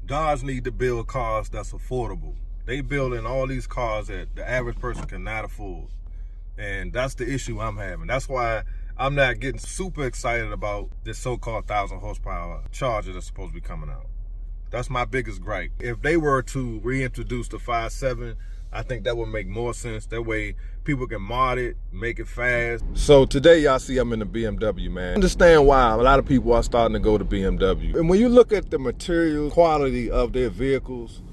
Dodge need to build cars that's affordable. They building all these cars that the average person cannot afford. And that's the issue I'm having. That's why I'm not getting super excited about this so-called 1,000 horsepower Charger that's supposed to be coming out. That's my biggest gripe. If they were to reintroduce the 5.7, I think that would make more sense. That way people can mod it, make it fast. So today y'all see I'm in the BMW, man. I understand why a lot of people are starting to go to BMW. And when you look at the material quality of their vehicles,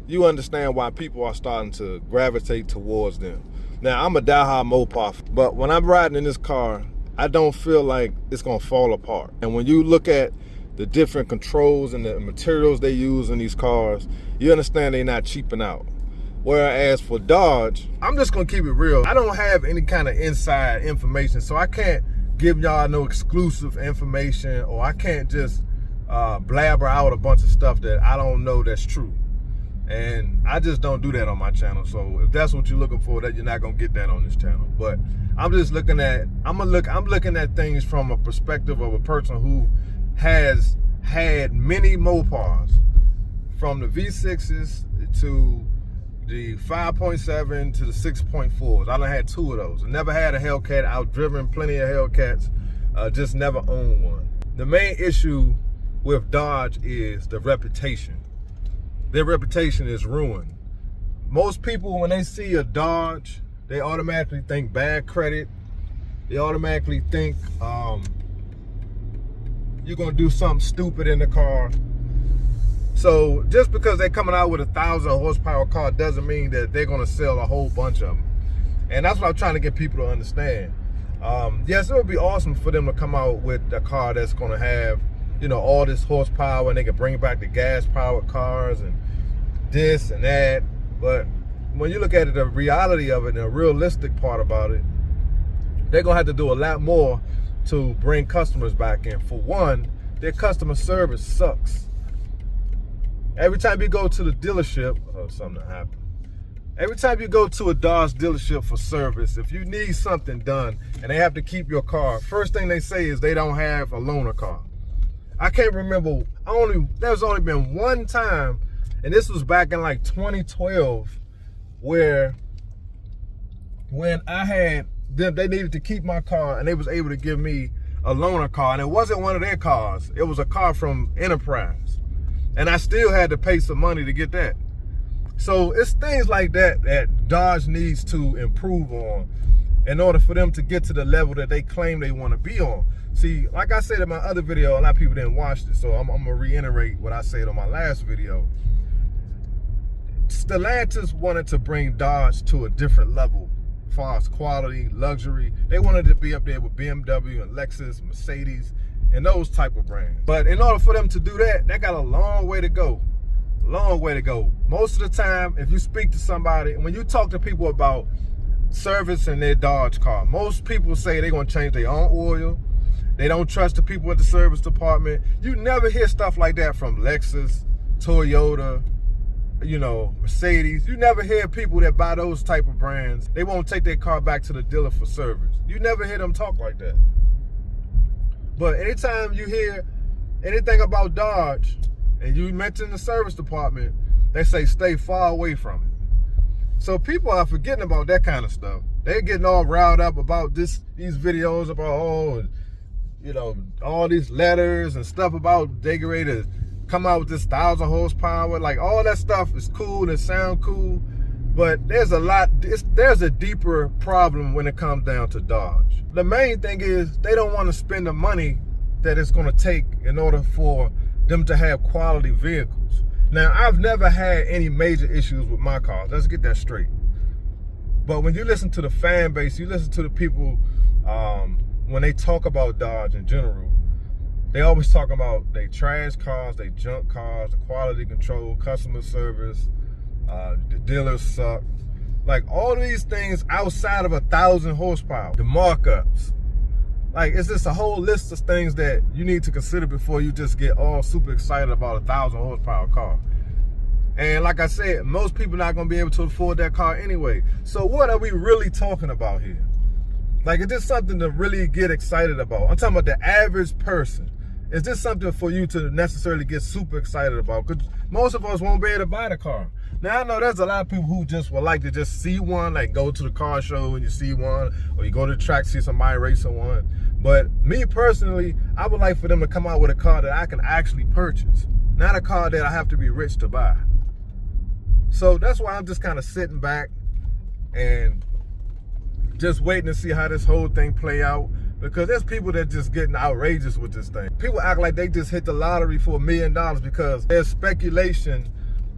you understand why people are starting to gravitate towards them. Now, I'm a diehard Mopar, but when I'm riding in this car, I don't feel like it's gonna fall apart. And when you look at the different controls and the materials they use in these cars, you understand they're not cheaping out. Whereas for Dodge, I'm just gonna keep it real. I don't have any kind of inside information, so I can't give y'all no exclusive information, or I can't just blabber out a bunch of stuff that I don't know that's true. And I just don't do that on my channel. So if that's what you're looking for, that you're not gonna get that on this channel. But I'm just looking at, I'm looking at things from a perspective of a person who has had many Mopars, from the V6s to the 5.7 to the 6.4s. I done had 2 of those. I never had a Hellcat. I've driven plenty of Hellcats, just never owned one. The main issue with Dodge is the reputation. Their reputation is ruined. Most people, when they see a Dodge, they automatically think bad credit. They automatically think you're gonna do something stupid in the car. So just because they're coming out with a 1,000 horsepower car doesn't mean that they're gonna sell a whole bunch of them. And that's what I'm trying to get people to understand. Yes, it would be awesome for them to come out with a car that's gonna have, you know, all this horsepower, and they can bring back the gas powered cars and this and that. But when you look at it, the reality of it and the realistic part about it, they're gonna have to do a lot more to bring customers back in. For one, their customer service sucks. Every time you go to the dealership, something happened. Every time you go to a Dodge dealership for service, if you need something done and they have to keep your car, first thing they say is they don't have a loaner car. I can't remember, there's only been one time, and this was back in like 2012, where when I had them, they needed to keep my car and they was able to give me a loaner car, and it wasn't one of their cars. It was a car from Enterprise, and I still had to pay some money to get that. So it's things like that that Dodge needs to improve on in order for them to get to the level that they claim they want to be on. See, like I said in my other video, a lot of people didn't watch it, so I'm gonna reiterate what I said on my last video. Stellantis wanted to bring Dodge to a different level as far as quality, luxury. They wanted to be up there with BMW and Lexus, Mercedes, and those type of brands. But in order for them to do that, they got a long way to go. Long way to go. Most of the time, if you speak to somebody, and when you talk to people about servicing their Dodge car, most people say they're gonna change their own oil. They don't trust the people at the service department. You never hear stuff like that from Lexus, Toyota, you know, Mercedes. You never hear people that buy those type of brands, they won't take their car back to the dealer for service. You never hear them talk like that. But anytime you hear anything about Dodge and you mention the service department, they say stay far away from it. So people are forgetting about that kind of stuff. They're getting all riled up about these videos about, you know, all these letters and stuff about they get ready to come out with this 1,000 horsepower. Like, all that stuff is cool and sound cool, but there's a deeper problem when it comes down to Dodge. The main thing is they don't want to spend the money that it's going to take in order for them to have quality vehicles. Now, I've never had any major issues with my cars. Let's get that straight. But when you listen to the fan base, you listen to the people, when they talk about Dodge in general, they always talk about they trash cars, they junk cars, the quality control, customer service, the dealers suck. Like, all these things outside of 1,000 horsepower, the markups. Like, it's just a whole list of things that you need to consider before you just get all super excited about a 1,000 horsepower car. And like I said, most people not gonna be able to afford that car anyway. So what are we really talking about here? Like, it's just something to really get excited about. I'm talking about the average person. is this something for you to necessarily get super excited about? Because most of us won't be able to buy the car. Now, I know there's a lot of people who just would like to just see one, like go to the car show and you see one, or you go to the track, see somebody racing one. But me personally, I would like for them to come out with a car that I can actually purchase, not a car that I have to be rich to buy. So that's why I'm just kind of sitting back and just waiting to see how this whole thing play out. Because there's people that just getting outrageous with this thing. People act like they just hit the lottery for $1 million because there's speculation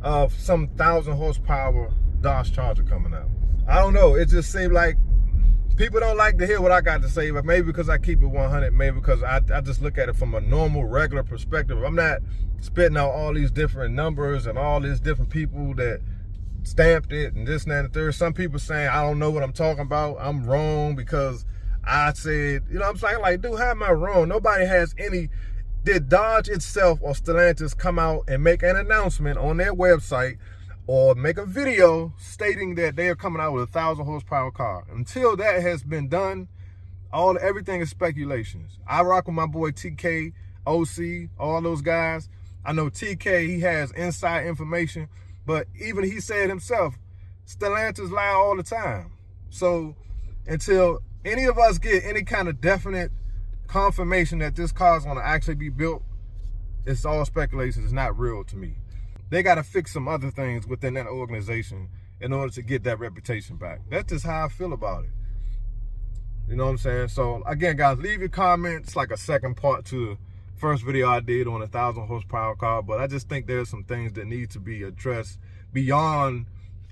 of some 1,000 horsepower Dodge Charger coming out. I don't know, it just seems like people don't like to hear what I got to say, but maybe because I keep it 100, maybe because I just look at it from a normal, regular perspective. I'm not spitting out all these different numbers and all these different people that stamped it and this and that and the third. Some people saying, I don't know what I'm talking about, I'm wrong because I said, you know what I'm saying? Like, dude, how am I wrong? Nobody has any. Did Dodge itself or Stellantis come out and make an announcement on their website or make a video stating that they are coming out with a 1,000 horsepower car? Until that has been done, everything is speculations. I rock with my boy TK, OC, all those guys. I know TK, he has inside information, but even he said himself, Stellantis lie all the time. So until any of us get any kind of definite confirmation that this car is going to actually be built, it's all speculation. It's not real to me. They got to fix some other things within that organization in order to get that reputation back. That's just how I feel about it. You know what I'm saying? So again, guys, leave your comments. Like a second part to the first video I did on a 1,000 horsepower car, but I just think there's some things that need to be addressed beyond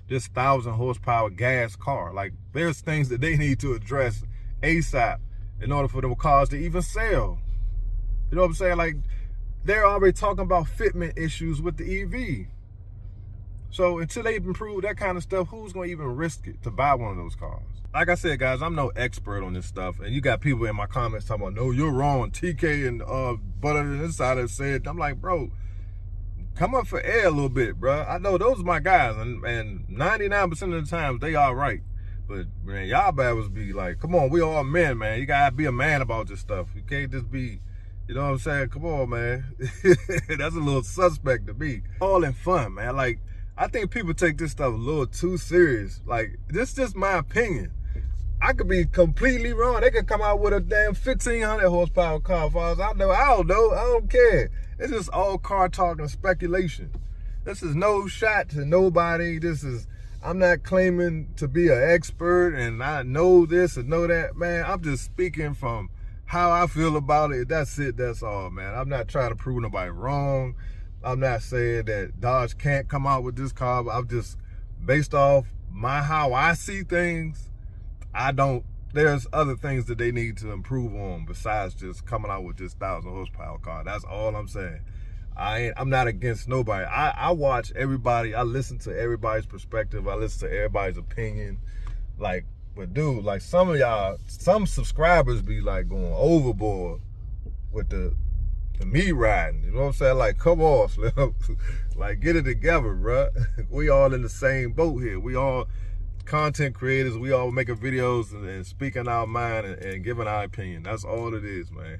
this 1,000 horsepower gas car. Like, there's things that they need to address ASAP in order for them cars to even sell. You know what I'm saying? Like, they're already talking about fitment issues with the EV. So until they improve that kind of stuff, who's going to even risk it to buy one of those cars? Like I said, guys, I'm no expert on this stuff. And you got people in my comments talking about, no, you're wrong. TK and Butter Insider said, I'm like, bro, come up for air a little bit, bro. I know those are my guys, and 99% of the time, they all right. But, man, y'all battles be like, come on, we all men, man. You got to be a man about this stuff. You can't just be, you know what I'm saying? Come on, man. That's a little suspect to me. All in fun, man. Like, I think people take this stuff a little too serious. Like, this is just my opinion. I could be completely wrong. They could come out with a damn 1,500 horsepower car, as far as I know. I don't know. I don't care. It's just all car talk and speculation. This is no shot to nobody. I'm not claiming to be an expert and I know this and know that, man. I'm just speaking from how I feel about it. That's it. That's all, man. I'm not trying to prove nobody wrong. I'm not saying that Dodge can't come out with this car. But I'm just, based off how I see things, there's other things that they need to improve on besides just coming out with this 1,000 horsepower car. That's all I'm saying. I'm not against nobody. I watch everybody. I listen to everybody's perspective. I listen to everybody's opinion. Like, but dude, like some of y'all, some subscribers be like going overboard with the me riding. You know what I'm saying? Like, come on, Slim. Like, get it together, bro. We all in the same boat here. We all content creators. We all making videos and speaking our mind and giving our opinion. That's all it is, man.